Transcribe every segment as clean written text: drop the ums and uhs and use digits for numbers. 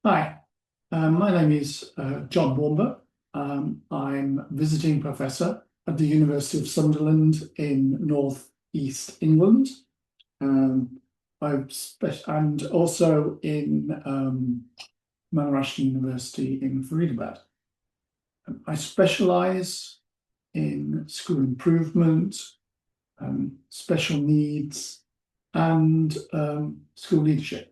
Hi, my name is John Warmber. I'm visiting professor at the University of Sunderland in North East England. Um, and also in Maharashtra University in Faridabad. I specialise in school improvement, special needs, and school leadership.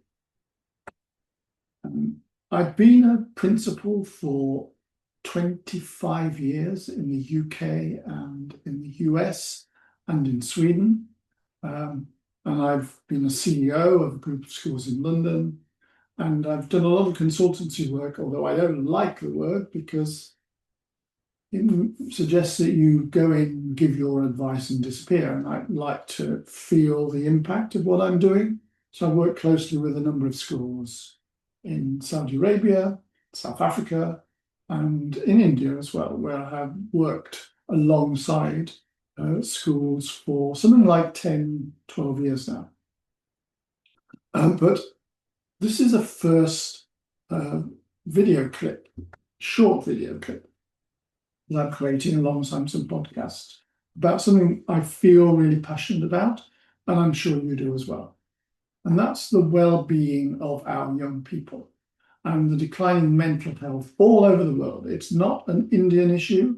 Um, I've been a principal for 25 years in the UK and in the US and in Sweden. And I've been a CEO of a group of schools in London. And I've done a lot of consultancy work, although I don't like the word because it suggests that you go in, give your advice and disappear. And I'd like to feel the impact of what I'm doing. So I work closely with a number of schools in Saudi Arabia, South Africa, and in India as well, where I have worked alongside schools for something like 10, 12 years now. But this is a first uh, video clip, short video clip that I'm creating alongside some podcasts about something I feel really passionate about, and I'm sure you do as well. And that's the well-being of our young people and the declining mental health all over the world. It's not an Indian issue.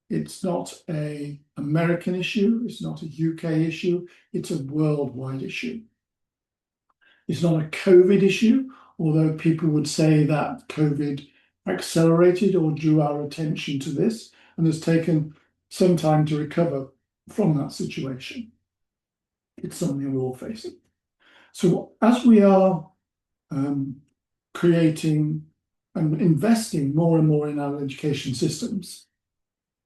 It's not an American issue. It's not a UK issue. It's a worldwide issue. It's not a COVID issue, although people would say that COVID accelerated or drew our attention to this and has taken some time to recover from that situation. It's something we're all facing. So as we are creating and investing more and more in our education systems,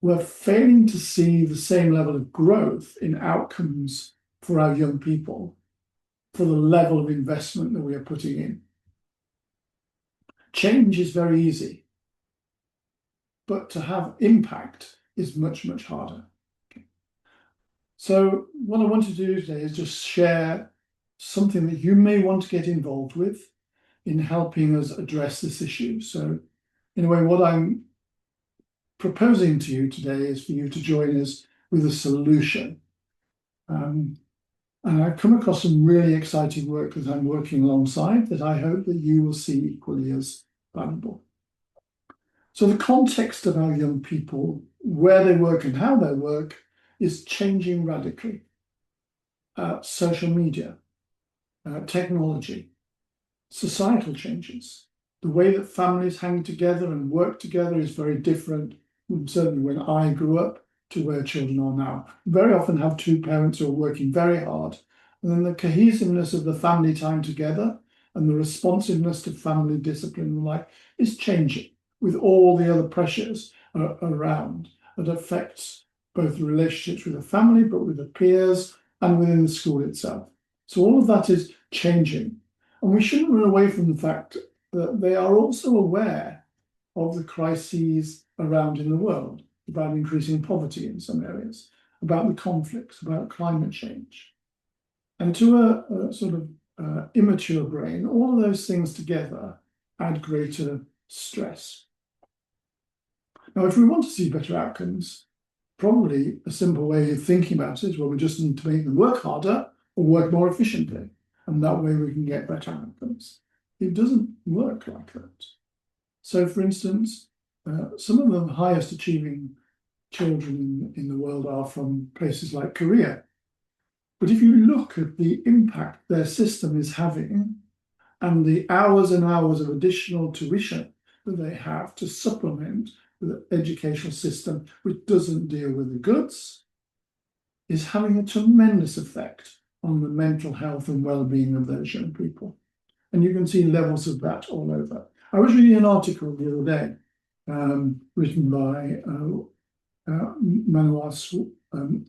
we're failing to see the same level of growth in outcomes for our young people for the level of investment that we are putting in. Change is very easy, but to have impact is much, much harder. So what I want to do today is just share something that you may want to get involved with in helping us address this issue. So in a way, what I'm proposing to you today is for you to join us with a solution. And I've come across some really exciting work that I'm working alongside that I hope that you will see equally as valuable. So the context of our young people, where they work and how they work, is changing radically. Social media, technology, societal changes. The way that families hang together and work together is very different, certainly when I grew up, to where children are now. Very often have two parents who are working very hard, and then the cohesiveness of the family time together and the responsiveness to family discipline and like is changing with all the other pressures around that affects both the relationships with the family, but with the peers and within the school itself. So all of that is changing. And we shouldn't run away from the fact that they are also aware of the crises around in the world, about increasing poverty in some areas, about the conflicts, about climate change. And to a sort of immature brain, all of those things together add greater stress. Now, if we want to see better outcomes, probably a simple way of thinking about it is, well, we just need to make them work harder or work more efficiently. And that way we can get better outcomes. It doesn't work like that. So, for instance, some of the highest achieving children in the world are from places like Korea. But if you look at the impact their system is having and the hours and hours of additional tuition that they have to supplement the educational system, which doesn't deal with the goods, is having a tremendous effect on the mental health and well-being of those young people. And you can see levels of that all over. I was reading an article the other day written by Manohar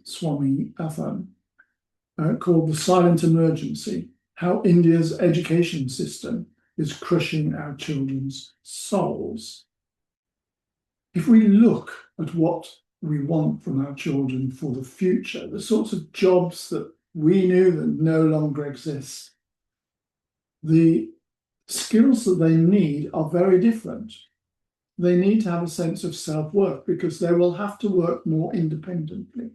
Swaminathan called The Silent Emergency, How India's Education System is Crushing Our Children's Souls. If we look at what we want from our children for the future, the sorts of jobs that we knew that no longer exist, the skills that they need are very different. They need to have a sense of self-worth because they will have to work more independently.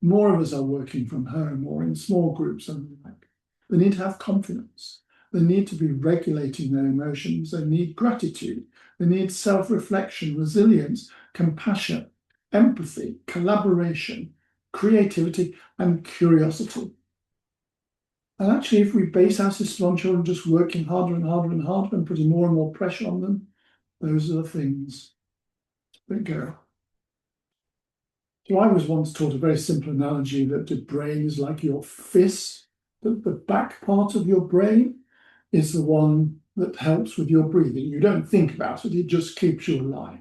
More of us are working from home or in small groups and the like. They need to have confidence. They need to be regulating their emotions. They need gratitude. They need self-reflection, resilience, compassion, empathy, collaboration, creativity, and curiosity. And actually, if we base our system on children just working harder and harder and harder and putting more and more pressure on them, those are the things that go. So I was once taught a very simple analogy that the brain is like your fist. The back part of your brain is the one that helps with your breathing. You don't think about it, it just keeps you alive.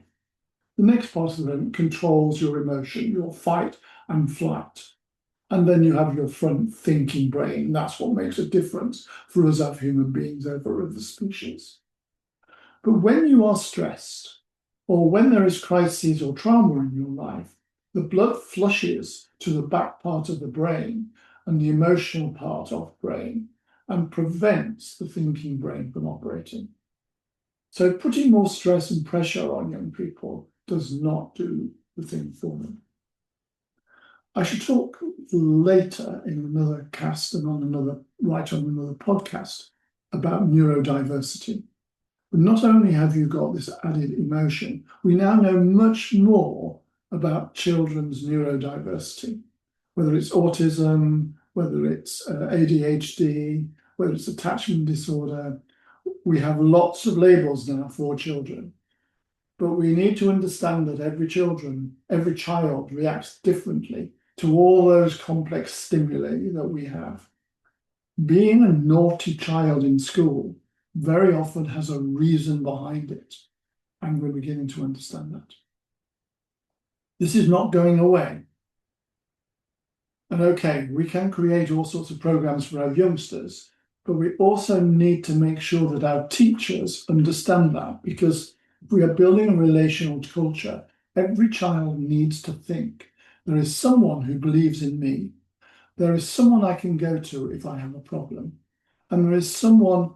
The next part of the brain controls your emotion, your fight and flight. And then you have your front thinking brain. That's what makes a difference for us as human beings over other species. But when you are stressed, or when there is crises or trauma in your life, the blood flushes to the back part of the brain and the emotional part of the brain and prevents the thinking brain from operating. So putting more stress and pressure on young people does not do the thing for them. I should talk later in another cast and on another podcast about neurodiversity. But not only have you got this added emotion, we now know much more about children's neurodiversity, whether it's autism, whether it's ADHD, whether it's attachment disorder. We have lots of labels now for children. But we need to understand that every child reacts differently to all those complex stimuli that we have. Being a naughty child in school very often has a reason behind it, and we're beginning to understand that. This is not going away. And okay, we can create all sorts of programs for our youngsters, but we also need to make sure that our teachers understand that, because if we are building a relational culture, every child needs to think, there is someone who believes in me. There is someone I can go to if I have a problem. And there is someone,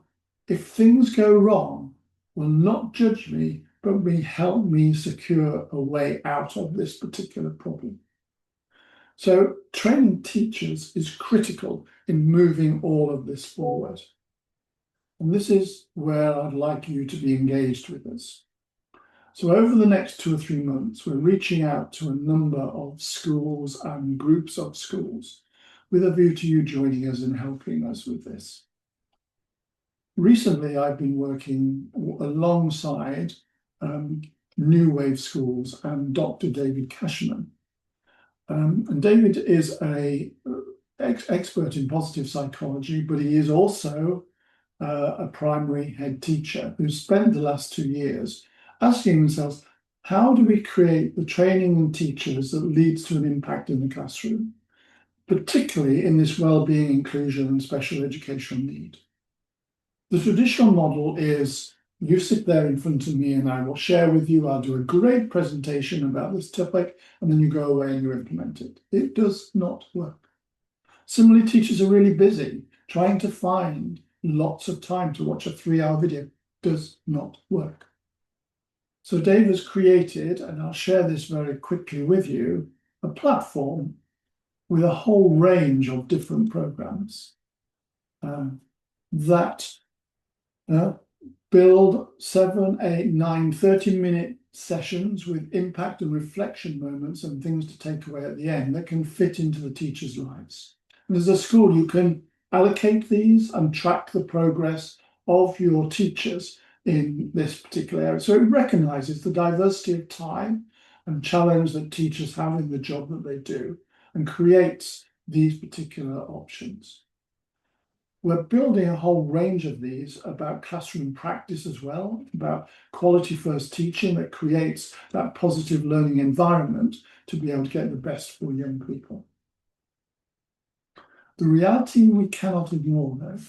if things go wrong, will not judge me, but will help me secure a way out of this particular problem. So training teachers is critical in moving all of this forward. And this is where I'd like you to be engaged with us. So over the next 2 or 3 months, we're reaching out to a number of schools and groups of schools with a view to you joining us and helping us with this. Recently, I've been working alongside New Wave Schools and Dr. David Cashman. And David is an expert in positive psychology, but he is also a primary head teacher who spent the last 2 years asking themselves, how do we create the training in teachers that leads to an impact in the classroom, particularly in this wellbeing, inclusion, and special educational need? The traditional model is you sit there in front of me and I will share with you, I'll do a great presentation about this topic, and then you go away and you implement it. It does not work. Similarly, teachers are really busy trying to find lots of time to watch a 3-hour video. Does not work. So Dave has created, and I'll share this very quickly with you, a platform with a whole range of different programs that build 7, 8, 9, 30-minute sessions with impact and reflection moments and things to take away at the end that can fit into the teachers' lives. And as a school, you can allocate these and track the progress of your teachers in this particular area. So it recognises the diversity of time and challenge that teachers have in the job that they do and creates these particular options. We're building a whole range of these about classroom practice as well, about quality first teaching that creates that positive learning environment to be able to get the best for young people. The reality we cannot ignore, though,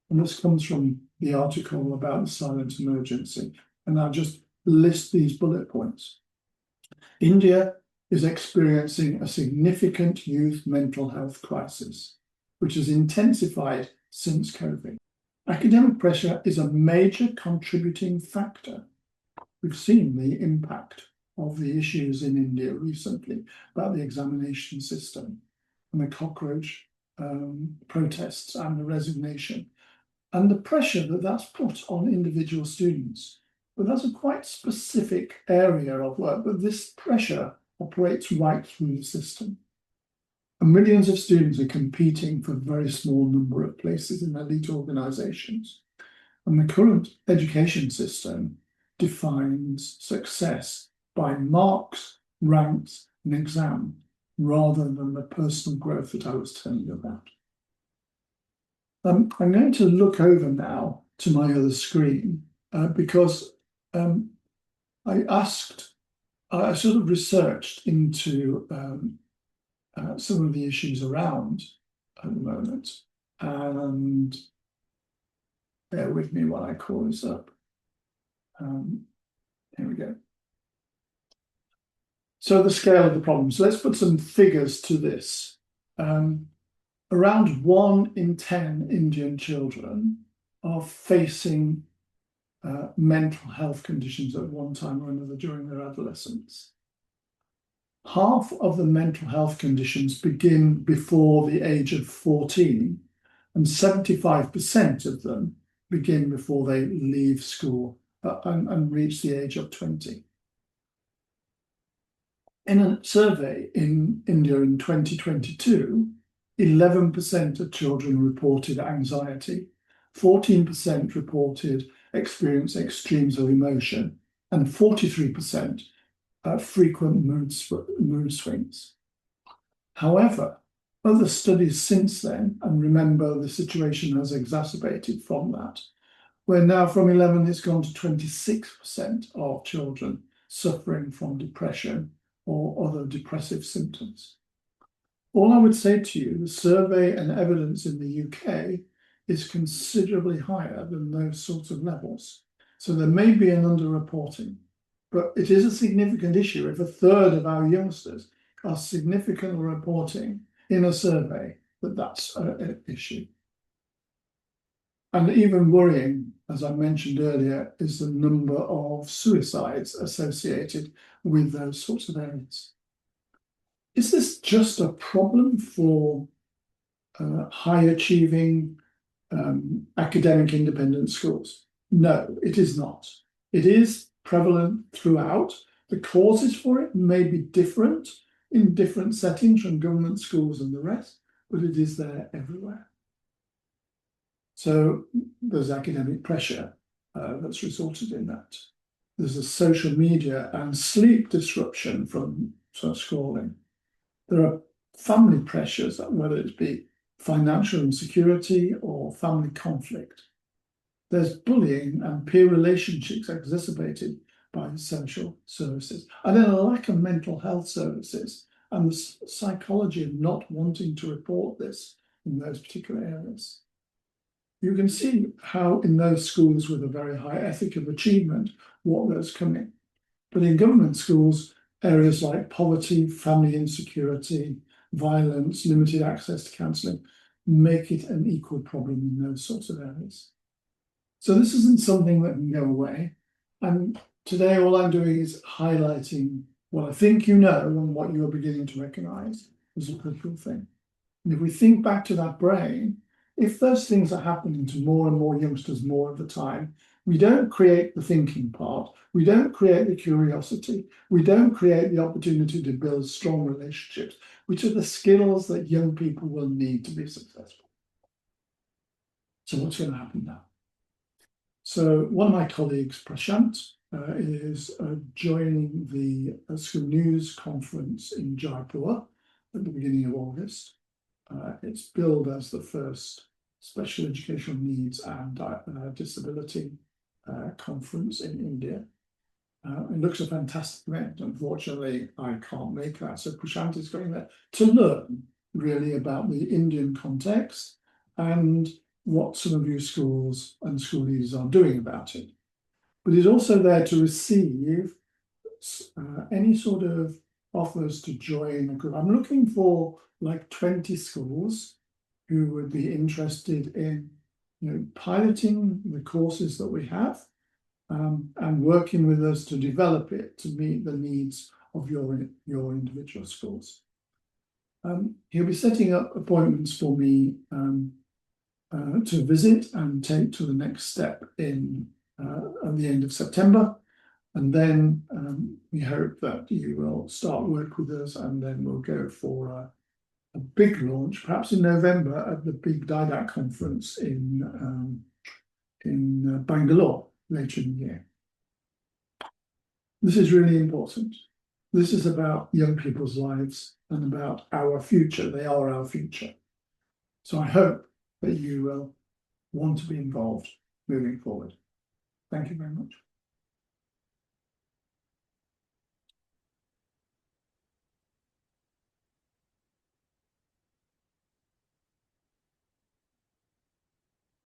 and this comes from the article about the silent emergency, and I'll just list these bullet points. India is experiencing a significant youth mental health crisis, which has intensified since COVID. Academic pressure is a major contributing factor. We've seen the impact of the issues in India recently about the examination system and the cockroach protests and the resignation and the pressure that that's put on individual students. But that's a quite specific area of work, but this pressure operates right through the system. And millions of students are competing for a very small number of places in elite organisations. And the current education system defines success by marks, ranks, and exam, rather than the personal growth that I was telling you about. I'm going to look over now to my other screen because I sort of researched into some of the issues around at the moment, and bear with me while I call this up. Here we go. So the scale of the problems. Let's put some figures to this. Around 1 in 10 Indian children are facing mental health conditions at one time or another during their adolescence. Half of the mental health conditions begin before the age of 14, and 75% of them begin before they leave school and reach the age of 20. In a survey in India in 2022, 11% of children reported anxiety, 14% reported experiencing extremes of emotion, and 43% frequent mood swings. However, other studies since then, and remember the situation has exacerbated from that, where now from 11 it's gone to 26% of children suffering from depression or other depressive symptoms. All I would say to you, the survey and evidence in the UK is considerably higher than those sorts of levels. So there may be an underreporting, but it is a significant issue if a third of our youngsters are significantly reporting in a survey that that's an issue. And even worrying, as I mentioned earlier, is the number of suicides associated with those sorts of areas. Is this just a problem for high achieving academic independent schools? No, it is not. It is prevalent throughout. The causes for it may be different in different settings from government schools and the rest, but it is there everywhere. So there's academic pressure that's resulted in that. There's a social media and sleep disruption from scrolling. There are family pressures, whether it be financial insecurity or family conflict. There's bullying and peer relationships exacerbated by social services. And then a lack of mental health services and the psychology of not wanting to report this in those particular areas. You can see how in those schools with a very high ethic of achievement, what there's coming. But in government schools, areas like poverty, family insecurity, violence, limited access to counselling, make it an equal problem in those sorts of areas. So this isn't something that can go away. And today all I'm doing is highlighting what I think you know and what you're beginning to recognise as a critical thing. And if we think back to that brain, if those things are happening to more and more youngsters more of the time, we don't create the thinking part, we don't create the curiosity, we don't create the opportunity to build strong relationships, which are the skills that young people will need to be successful. So what's going to happen now? So one of my colleagues, Prashant, is joining the School News conference in Jaipur at the beginning of August. It's billed as the first special educational needs and disability conference in India. It looks a fantastic event. Unfortunately, I can't make that. So Prashant is going there to learn really about the Indian context and what some of you schools and school leaders are doing about it. But he's also there to receive any sort of offers to join a group. I'm looking for like 20 schools who would be interested in piloting the courses that we have and working with us to develop it to meet the needs of your individual schools. He'll be setting up appointments for me to visit and take to the next step at the end of September. And then we hope that you will start work with us, and then we'll go for a big launch, perhaps in November, at the big DIDAC conference in Bangalore later in the year. This is really important. This is about young people's lives and about our future. They are our future. So I hope that you will want to be involved moving forward. Thank you very much.